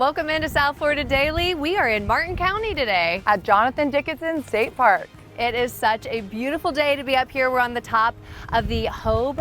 Welcome into South Florida Daily. We are in Martin County today at Jonathan Dickinson State Park. It is such a beautiful day to be up here. We're on the top of the Hope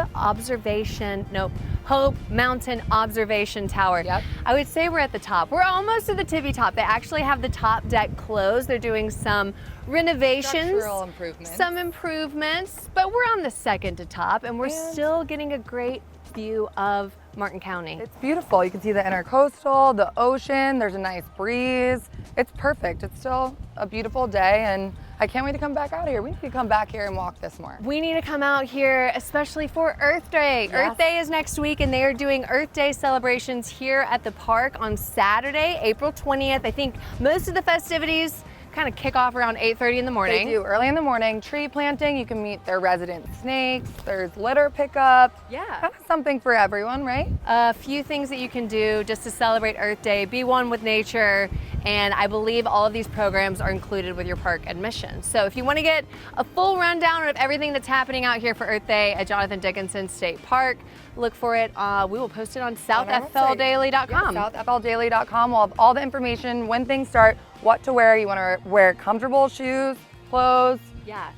Mountain Observation Tower. Yep. I would say we're at the top. We're almost at the tippy top. They actually have the top deck closed. They're doing some renovations, Structural improvements. some improvements, but we're on the second to top and we're still getting a great view of Martin County. It's beautiful. You can see the intercoastal, the ocean, there's a nice breeze. It's perfect. It's still a beautiful day and I can't wait to come back out here. We need to come back here and walk this more. We need to come out here, especially for Earth Day. Yes. Earth Day is next week and they are doing Earth Day celebrations here at the park on Saturday, April 20th. I think most of the festivities kind of kick off around 8:30 in the morning. They do, early in the morning. Tree planting, you can meet their resident snakes. There's litter pickup. Yeah. Kind of something for everyone, right? A few things that you can do just to celebrate Earth Day, be one with nature, and I believe all of these programs are included with your park admission. So if you want to get a full rundown of everything that's happening out here for Earth Day at Jonathan Dickinson State Park, look for it. We will post it on southfldaily.com. Yeah, southfldaily.com. We'll have all the information, when things start, what to wear. You want to wear comfortable shoes, clothes. Yeah,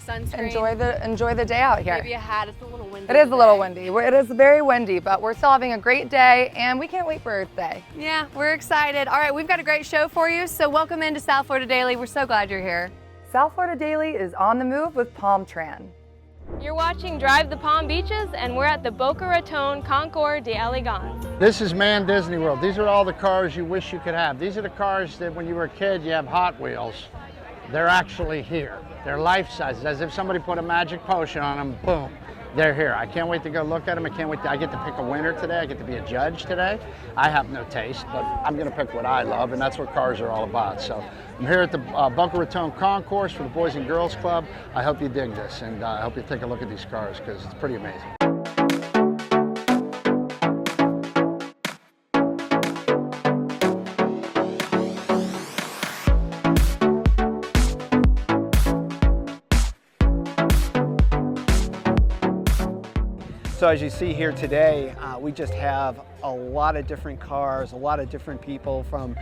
sunscreen. Enjoy the day out here. Maybe a hat. It's a little windy. It is a little windy. It is very windy, but we're still having a great day and we can't wait for Earth Day. Yeah, we're excited. All right, we've got a great show for you, so welcome into South Florida Daily. We're so glad you're here. South Florida Daily is on the move with Palm Tran. You're watching Drive the Palm Beaches, and we're at the Boca Raton Concours d'Elegance. This is Man Disney World. These are all the cars you wish you could have. These are the cars that when you were a kid, you have Hot Wheels. They're actually here. They're life size, as if somebody put a magic potion on them, boom, they're here. I can't wait to go look at them. I get to pick a winner today. I get to be a judge today. I have no taste, but I'm gonna pick what I love, and that's what cars are all about. So I'm here at the Boca Raton Concours for the Boys and Girls Club. I hope you dig this, and I hope you take a look at these cars because it's pretty amazing. So as you see here today, we just have a lot of different cars, a lot of different people from,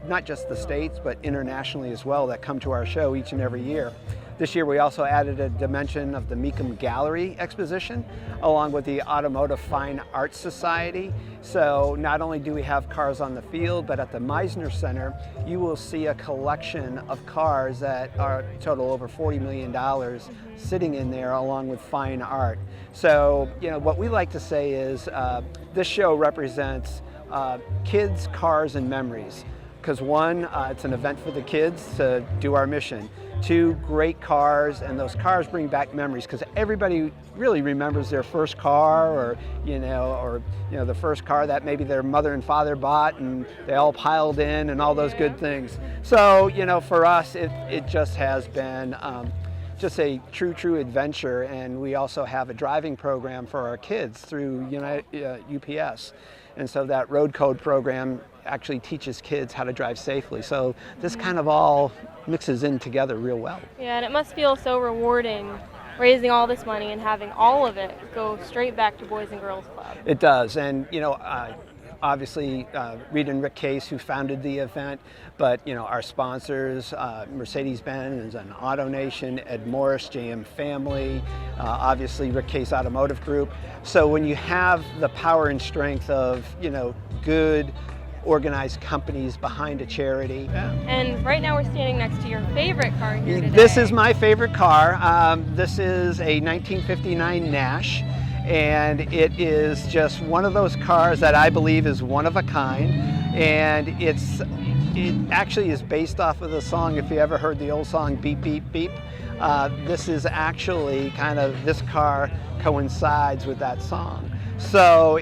not just the States, but internationally as well that come to our show each and every year. This year we also added a dimension of the Mecum Gallery exposition, along with the Automotive Fine Arts Society. So not only do we have cars on the field, but at the Meisner Center, you will see a collection of cars that are total over $40 million sitting in there along with fine art. So, what we like to say is this show represents kids, cars, and memories. Because one, it's an event for the kids to do our mission. Two, great cars, and those cars bring back memories because everybody really remembers their first car or the first car that maybe their mother and father bought and they all piled in and all those good things. So, for us, it just has been just a true adventure, and we also have a driving program for our kids through UPS. And so that road code program actually teaches kids how to drive safely. So this kind of all mixes in together real well. Yeah, and it must feel so rewarding raising all this money and having all of it go straight back to Boys and Girls Club. It does, and obviously Rita and Rick Case, who founded the event, but our sponsors, Mercedes-Benz and AutoNation, Ed Morris, JM Family, obviously Rick Case Automotive Group. So when you have the power and strength of good organized companies behind a charity. And right now we're standing next to your favorite car here today. This is my favorite car. This is a 1959 Nash. And it is just one of those cars that I believe is one of a kind. And it actually is based off of the song, if you ever heard the old song, Beep, Beep, Beep. This is actually this car coincides with that song. So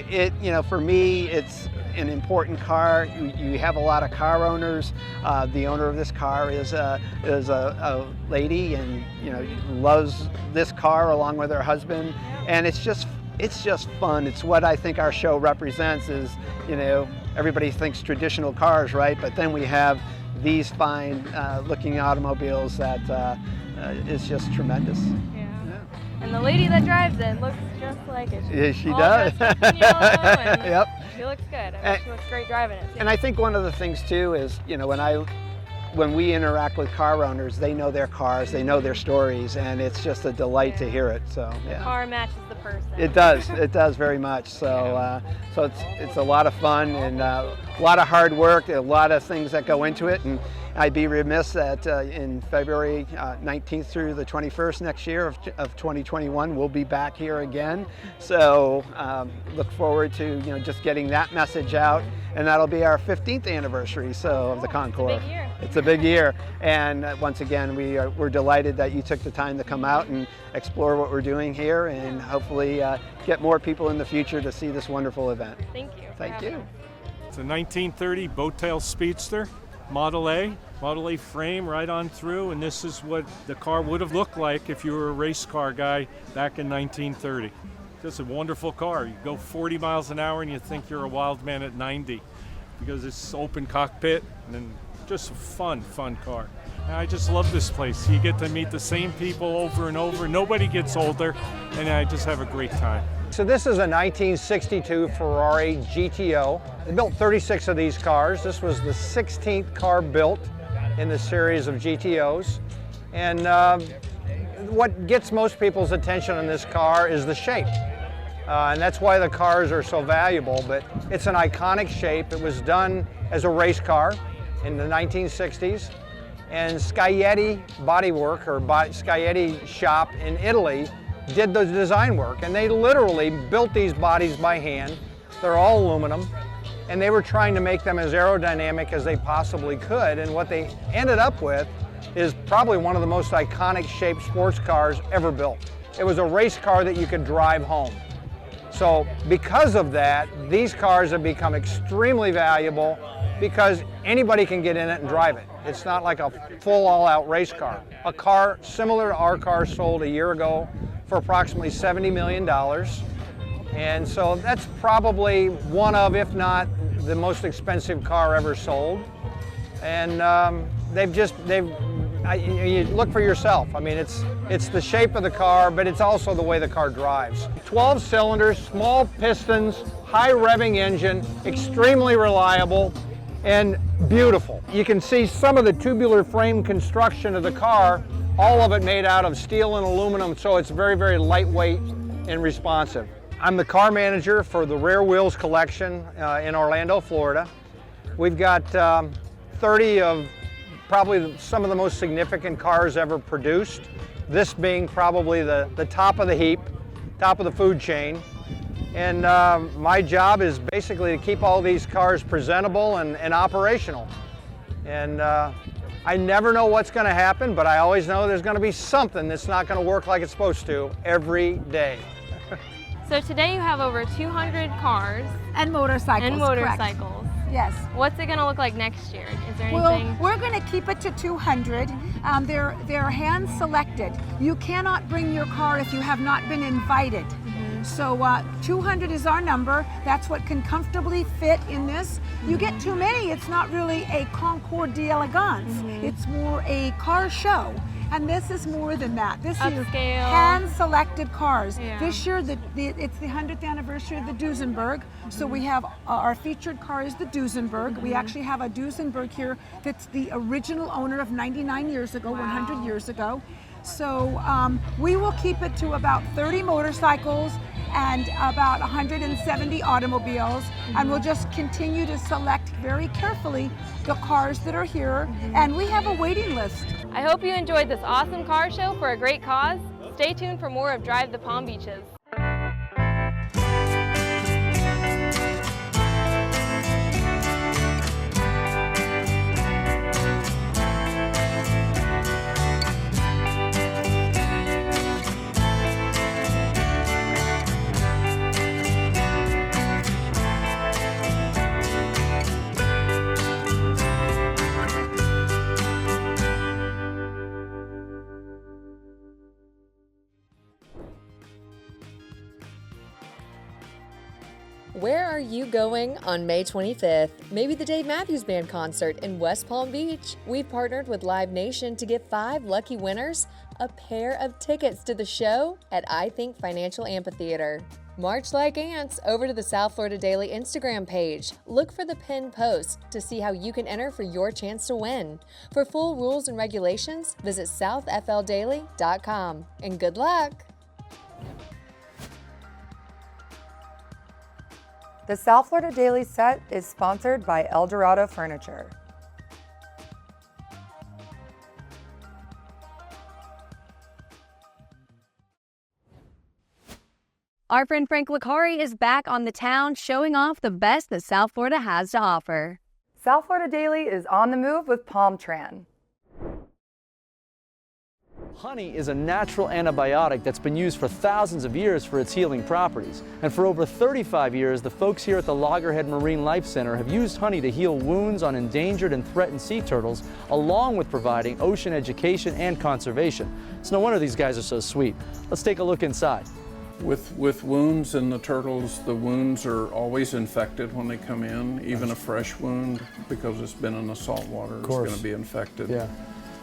for me, it's an important car. You have a lot of car owners. The owner of this car is a lady, and loves this car along with her husband. And it's just fun. It's what I think our show represents. Is everybody thinks traditional cars, right? But then we have these fine looking automobiles that is just tremendous. Yeah. And the lady that drives it looks just like it. Yeah, she all does. dressed up in yellow, and Yep. she looks good. I mean, she looks great driving it, too. And I think one of the things too is, when we interact with car owners, they know their cars, they know their stories, and it's just a delight to hear it. So yeah. The car matches the person. It does very much. So so it's a lot of fun and a lot of hard work, a lot of things that go into it. And I'd be remiss that in February 19th through the 21st next year of 2021, we'll be back here again. So look forward to just getting that message out, and that'll be our 15th anniversary of the Concours. It's a big year. It's a big year, and once again we're delighted that you took the time to come out and explore what we're doing here, and hopefully get more people in the future to see this wonderful event. Thank you. Thank you. It's a 1930 Boattail Speedster, Model A frame right on through, and this is what the car would have looked like if you were a race car guy back in 1930. Just a wonderful car. You go 40 miles an hour and you think you're a wild man at 90 because it's open cockpit and just a fun car. And I just love this place. You get to meet the same people over and over. Nobody gets older, and I just have a great time. So this is a 1962 Ferrari GTO. They built 36 of these cars. This was the 16th car built in the series of GTOs. And what gets most people's attention on this car is the shape. And that's why the cars are so valuable, but it's an iconic shape. It was done as a race car in the 1960s. And Scaglietti Bodywork, or Scaglietti shop in Italy, did the design work, and they literally built these bodies by hand. They're all aluminum, and they were trying to make them as aerodynamic as they possibly could, and what they ended up with is probably one of the most iconic shaped sports cars ever built. It was a race car that you could drive home. So because of that, these cars have become extremely valuable because anybody can get in it and drive it. It's not like a full all-out race car. A car similar to our car sold a year ago for approximately $70 million. And so that's probably one of, if not the most expensive car ever sold. And you look for yourself. I mean, it's the shape of the car, but it's also the way the car drives. 12 cylinders, small pistons, high revving engine, extremely reliable and beautiful. You can see some of the tubular frame construction of the car, all of it made out of steel and aluminum, so it's very, very lightweight and responsive. I'm the car manager for the Rare Wheels collection in Orlando, Florida. We've got 30 of probably some of the most significant cars ever produced, this being probably the top of the heap, top of the food chain. And my job is basically to keep all these cars presentable and operational. And I never know what's going to happen, but I always know there's going to be something that's not going to work like it's supposed to every day. So today you have over 200 cars And motorcycles. and correct. motorcycles. Yes. What's it going to look like next year? Is there Well, anything? we're going to keep it to 200. They're hand selected. You cannot bring your car if you have not been invited. So 200 is our number. That's what can comfortably fit in this. You get too many, it's not really a Concours d'Elegance. It's more a car show. And this is more than that. This is Upscale. hand-selected cars. Yeah. This year, it's the 100th anniversary of the Duesenberg. So we have our featured car is the Duesenberg. We actually have a Duesenberg here that's the original owner of 99 years ago, 100 years ago. So we will keep it to about 30 motorcycles and about 170 automobiles, and we'll just continue to select very carefully the cars that are here, and we have a waiting list. I hope you enjoyed this awesome car show for a great cause. Stay tuned for more of Drive the Palm Beaches. Where are you going on May 25th? Maybe the Dave Matthews Band concert in West Palm Beach. We've partnered with Live Nation to give 5 lucky winners a pair of tickets to the show at I Think Financial Amphitheater. March like ants over to the South Florida Daily Instagram page. Look for the pinned post to see how you can enter for your chance to win. For full rules and regulations, visit southfldaily.com. And good luck! The South Florida Daily set is sponsored by El Dorado Furniture. Our friend Frank Licari is back on the town showing off the best that South Florida has to offer. South Florida Daily is on the move with Palmtran. Honey is a natural antibiotic that's been used for thousands of years for its healing properties. And for over 35 years, the folks here at the Loggerhead Marine Life Center have used honey to heal wounds on endangered and threatened sea turtles, along with providing ocean education and conservation. It's no wonder these guys are so sweet. Let's take a look inside. With wounds in the turtles, the wounds are always infected when they come in, even a fresh wound, because it's been in the salt water, it's going to be infected. Yeah.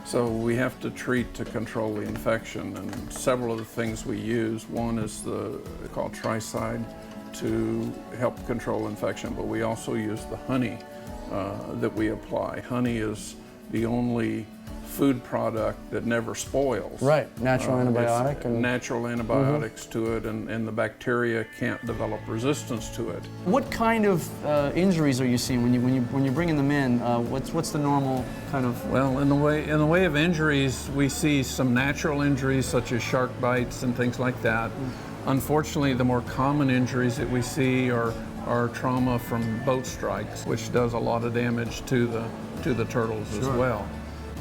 So we have to treat to control the infection, and several of the things we use, one is called Tricide to help control infection, but we also use the honey that we apply. Honey is the only food product that never spoils. Right, natural antibiotic. And natural antibiotics to it, and the bacteria can't develop resistance to it. What kind of injuries are you seeing when you're bringing them in? What's the normal kind of? Well, in the way of injuries, we see some natural injuries such as shark bites and things like that. Unfortunately, the more common injuries that we see are trauma from boat strikes, which does a lot of damage to the turtles as well.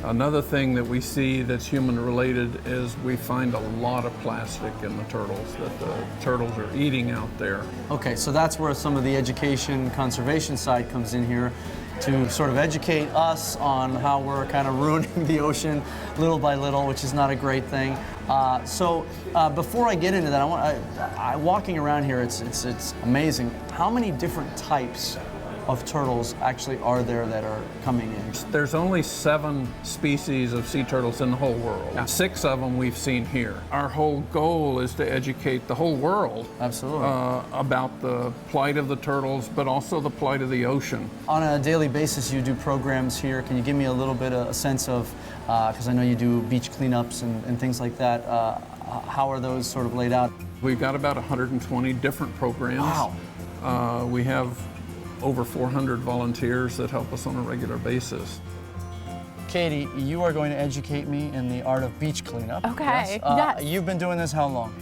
Another thing that we see that's human related is we find a lot of plastic in the turtles that the turtles are eating out there. Okay, so that's where some of the education conservation side comes in here to sort of educate us on how we're kind of ruining the ocean little by little, which is not a great thing. So before I get into that, walking around here, it's amazing. How many different types of turtles actually are there that are coming in? There's only 7 species of sea turtles in the whole world. 6 of them we've seen here. Our whole goal is to educate the whole world about the plight of the turtles, but also the plight of the ocean. On a daily basis, you do programs here. Can you give me a little bit of a sense of, because I know you do beach cleanups and things like that, how are those sort of laid out? We've got about 120 different programs. Wow. We have over 400 volunteers that help us on a regular basis. Katie, you are going to educate me in the art of beach cleanup. Okay, yes. You've been doing this how long?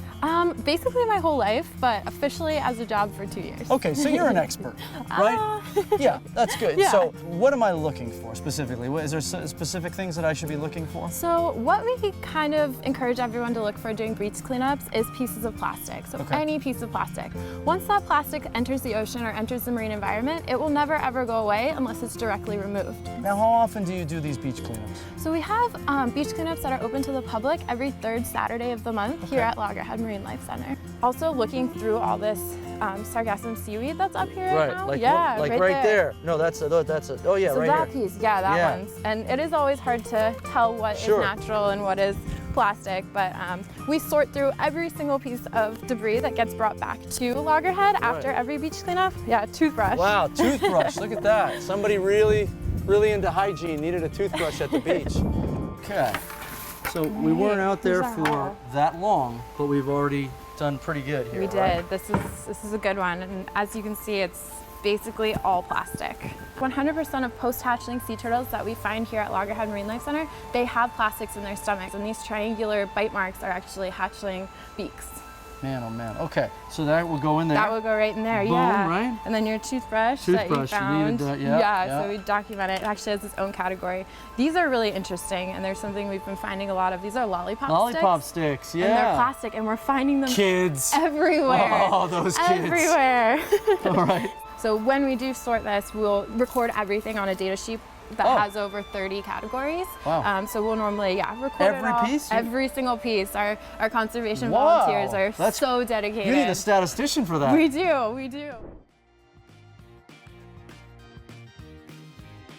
Basically my whole life, but officially as a job for 2 years. Okay, so you're an expert, right? Yeah, that's good. Yeah. So what am I looking for specifically? Is there specific things that I should be looking for? So what we kind of encourage everyone to look for doing beach cleanups is pieces of plastic. So any piece of plastic. Once that plastic enters the ocean or enters the marine environment, it will never ever go away unless it's directly removed. Now, how often do you do these beach cleanups? So we have beach cleanups that are open to the public every 3rd Saturday of the month here at Loggerhead Marine Life Center. Also looking through all this sargassum seaweed that's up here now. Like, yeah, like right there. No, that's a, oh yeah, so right that here. piece, yeah, that one's. And it is always hard to tell what is natural and what is plastic, but we sort through every single piece of debris that gets brought back to Loggerhead after every beach cleanup. Yeah, toothbrush. Wow, toothbrush, look at that. Somebody really into hygiene needed a toothbrush at the beach. Okay, so we weren't out there for that long, but we've already done pretty good here. We did. This is a good one, and as you can see, it's basically all plastic. 100% of post-hatchling sea turtles that we find here at Loggerhead Marine Life Center, they have plastics in their stomachs, and these triangular bite marks are actually hatchling beaks. Man, oh man. Okay, so that will go in there. That will go right in there, Boom, yeah. right? And then your toothbrush that you found. You needed that, so we document it. It actually has its own category. These are really interesting, and there's something we've been finding a lot of. These are lollipop sticks, yeah. And they're plastic, and we're finding them everywhere. Oh, those kids. Everywhere. All right. So when we do sort this, we'll record everything on a data sheet that has over 30 categories. Wow. So we'll normally, record every piece? Every single piece. Our conservation volunteers are so dedicated. You need a statistician for that. We do.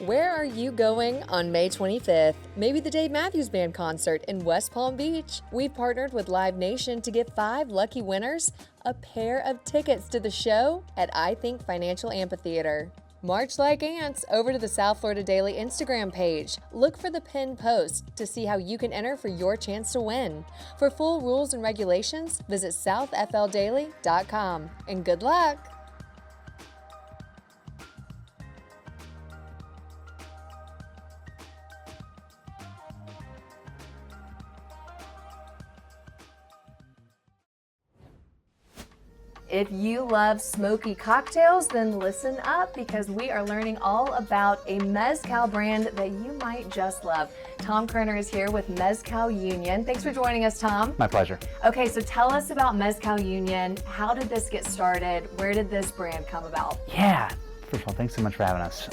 Where are you going on May 25th? Maybe the Dave Matthews Band concert in West Palm Beach. We've partnered with Live Nation to give 5 lucky winners a pair of tickets to the show at I Think Financial Amphitheater. March like ants over to the South Florida Daily Instagram page. Look for the pinned post to see how you can enter for your chance to win. For full rules and regulations, visit southfldaily.com. And good luck! If you love smoky cocktails, then listen up because we are learning all about a mezcal brand that you might just love. Tom Kerner is here with Mezcal Union. Thanks for joining us, Tom. My pleasure. Okay, so tell us about Mezcal Union. How did this get started? Where did this brand come about? Yeah, first of all, thanks so much for having us.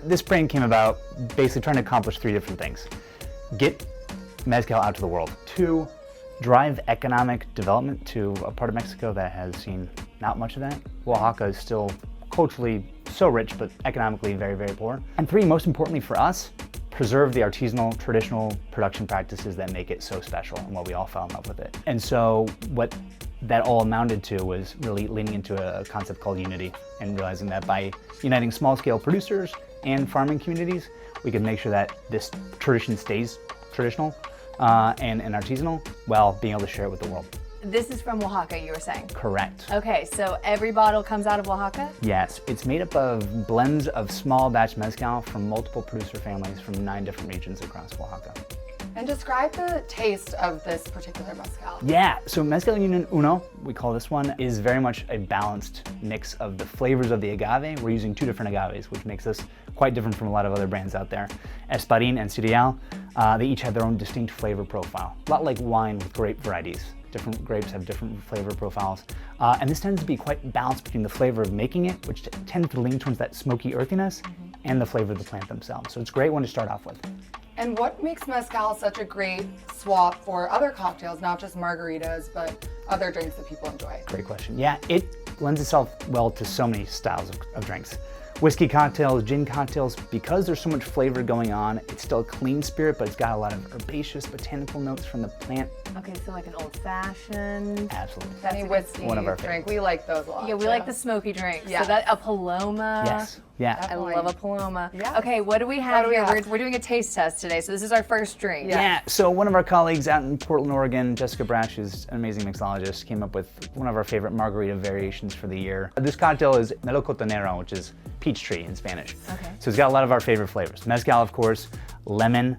This brand came about basically trying to accomplish 3 different things. Get mezcal out to the world. 2, drive economic development to a part of Mexico that has seen not much of that. Oaxaca is still culturally so rich, but economically very, very poor. And 3, most importantly for us, preserve the artisanal, traditional production practices that make it so special and what we all fell in love with it. And so what that all amounted to was really leaning into a concept called unity and realizing that by uniting small-scale producers and farming communities, we could make sure that this tradition stays traditional and artisanal while being able to share it with the world. This is from Oaxaca, you were saying? Correct. Okay, so every bottle comes out of Oaxaca? Yes, it's made up of blends of small batch mezcal from multiple producer families from 9 different regions across Oaxaca. And describe the taste of this particular mezcal. Yeah, so Mezcal Union Uno, we call this one, is very much a balanced mix of the flavors of the agave. We're using 2 different agaves, which makes us quite different from a lot of other brands out there. Espadín and Cereal, they each have their own distinct flavor profile. A lot like wine with grape varieties. Different grapes have different flavor profiles. And this tends to be quite balanced between the flavor of making it, which tends to lean towards that smoky earthiness, and the flavor of the plant themselves. So it's a great one to start off with. And what makes mezcal such a great swap for other cocktails, not just margaritas, but other drinks that people enjoy? Great question. Yeah, it lends itself well to so many styles of drinks. Whiskey cocktails, gin cocktails, because there's so much flavor going on, it's still a clean spirit, but it's got a lot of herbaceous botanical notes from the plant. Okay, so like an old fashioned. Absolutely. Any whiskey One of our drink, we like those a lot. Yeah, we like the smoky drinks. Yeah. So that a Paloma. Yes. Yeah. Definitely. I love a Paloma. Yeah. Okay, what do we have do we here? have? We're doing a taste test today, so this is our first drink. Yeah, so one of our colleagues out in Portland, Oregon, Jessica Brash, who's an amazing mixologist, came up with one of our favorite margarita variations for the year. This cocktail is melocotonero, which is peach tree in Spanish. Okay. So it's got a lot of our favorite flavors. Mezcal, of course, lemon,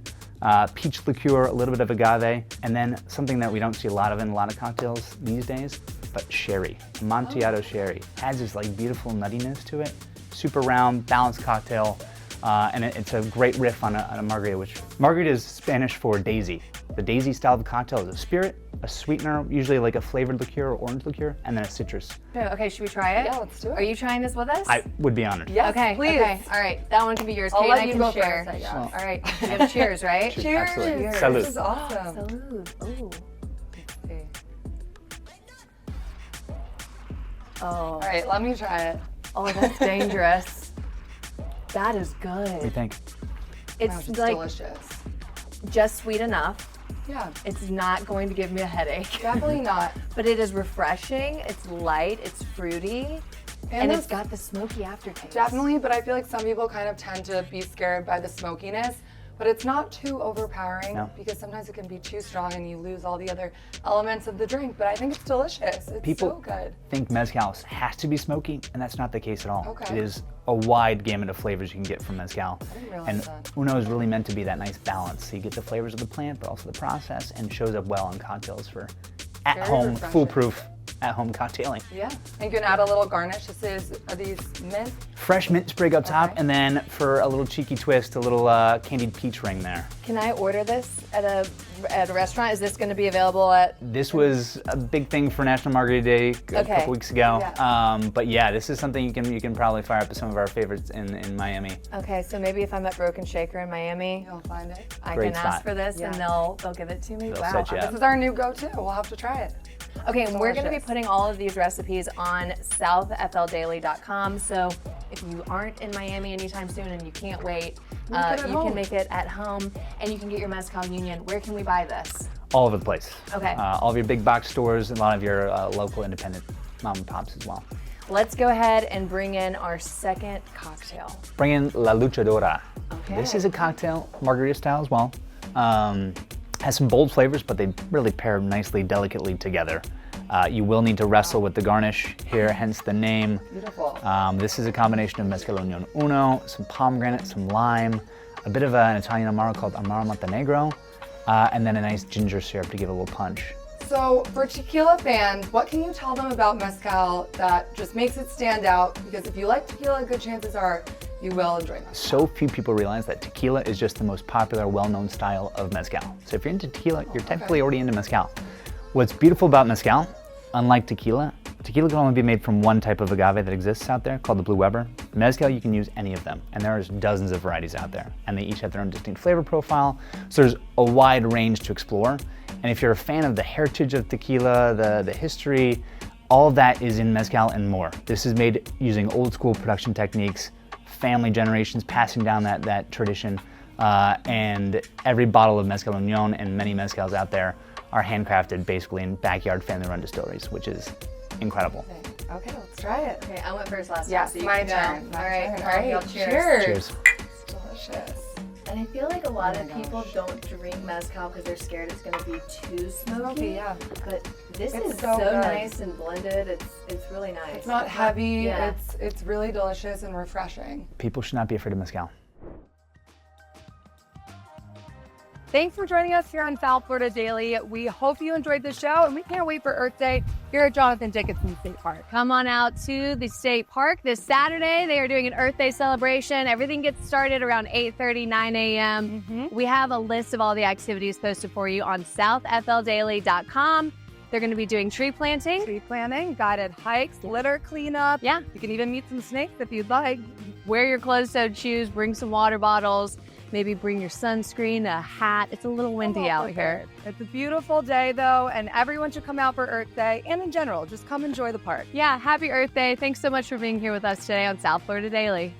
peach liqueur, a little bit of agave, and then something that we don't see a lot of in a lot of cocktails these days, but sherry, Amontillado sherry. Adds this like beautiful nuttiness to it. Super round, balanced cocktail, and it's a great riff on a margarita, which margarita is Spanish for daisy. The daisy style of cocktail is a spirit, a sweetener, usually like a flavored liqueur or orange liqueur, and then a citrus. Okay, should we try it? Yeah, let's do it. Are you trying this with us? I would be honored. Yes, Okay, please. okay, all right. That one can be yours. I'll Kate let and I you can go share. first, I guess. All right, we have cheers, right? Cheers. Absolutely. Cheers. Salud. This is awesome. Salud. Ooh. Okay. Oh. All right, let me try it. Oh, that's dangerous. That is What do you good. think? It's Gosh, like delicious. just sweet enough. Yeah, It's not going to give me a headache. definitely not. But it is refreshing, it's light, it's fruity, and this- it's got the smoky aftertaste. Definitely, but I feel like some people kind of tend to be scared by the smokiness, but it's not too overpowering No. because sometimes it can be too strong and you lose all the other elements of the drink, but I think it's delicious. It's People so good. think mezcal has to be smoky, and that's not the case at all. Okay. It is a wide gamut of flavors you can get from mezcal. didn't realize And that. Uno is really meant to be that nice balance. So you get the flavors of the plant, but also the process, and shows up well in cocktails for at-home, refreshing. foolproof at-home cocktailing. Yeah, and you can add a little garnish. Are these mint? Fresh mint sprig up top, Okay. and then for a little cheeky twist, a little candied peach ring there. Can I order this at a restaurant? Is this going to be available at? This was a big thing for National Margarita Day a Okay. couple weeks ago. Yeah. But yeah, this is something you can probably fire up to some of our favorites in Miami. Okay, so maybe if I'm at Broken Shaker in Miami, You'll find it. I Great can ask spot. for this and Yeah. they'll give it to me. They'll Wow. set you This up. is our new go-to. We'll have to try it. Okay, and we're going to be Delicious. putting all of these recipes on southfldaily.com. So if you aren't in Miami anytime soon and you can't wait, you at can home. make it at home and you can get your Mezcal Union. Where can we buy this? All over the place. Okay. All of your big box stores, and a lot of your local independent mom and pops as well. Let's go ahead and bring in our second cocktail. Bring in La Luchadora. Okay. This is a cocktail, margarita style as well. Has some bold flavors, but they really pair nicely, delicately together. You will need to wrestle with the garnish here, hence the name. Beautiful. This is a combination of Mezcal Union Uno, some pomegranate, some lime, a bit of an Italian Amaro called Amaro Montenegro, and then a nice ginger syrup to give a little punch. So for tequila fans, what can you tell them about mezcal that just makes it stand out? Because if you like tequila, good chances are you will enjoy mezcal. So few people realize that tequila is just the most popular, well-known style of mezcal. So if you're into tequila, you're technically already into mezcal. What's beautiful about mezcal, unlike tequila, tequila can only be made from one type of agave that exists out there called the Blue Weber. Mezcal, you can use any of them, and there's dozens of varieties out there, and they each have their own distinct flavor profile, so there's a wide range to explore. And if you're a fan of the heritage of tequila, the history, all of that is in mezcal and more. This is made using old school production techniques, family generations passing down that tradition, and every bottle of Mezcal Union and many mezcals out there are handcrafted basically in backyard family-run distilleries, which is incredible. Okay, let's try it. Okay, I went first last Yes, time. So my you can turn. go. All right, All all right. right, Cheers. Cheers. It's delicious. And I feel like a lot of people don't drink mezcal because they're scared it's going to be too smoky. Yeah. But this It's is so so good. nice and blended. It's really nice. It's not heavy. Yeah. It's really delicious and refreshing. People should not be afraid of mezcal. Thanks for joining us here on South Florida Daily. We hope you enjoyed the show, and we can't wait for Earth Day here at Jonathan Dickinson State Park. Come on out to the state park this Saturday. They are doing an Earth Day celebration. Everything gets started around 8:30, 9 a.m. We have a list of all the activities posted for you on southfldaily.com. They're going to be doing tree planting, guided hikes, litter cleanup. Yeah. You can even meet some snakes if you'd like. wear your closed-toed shoes, bring some water bottles, maybe bring your sunscreen, a hat. It's a little windy out here. It's a beautiful day, though, and everyone should come out for Earth Day, and in general, just come enjoy the park. Yeah, happy Earth Day. Thanks so much for being here with us today on South Florida Daily.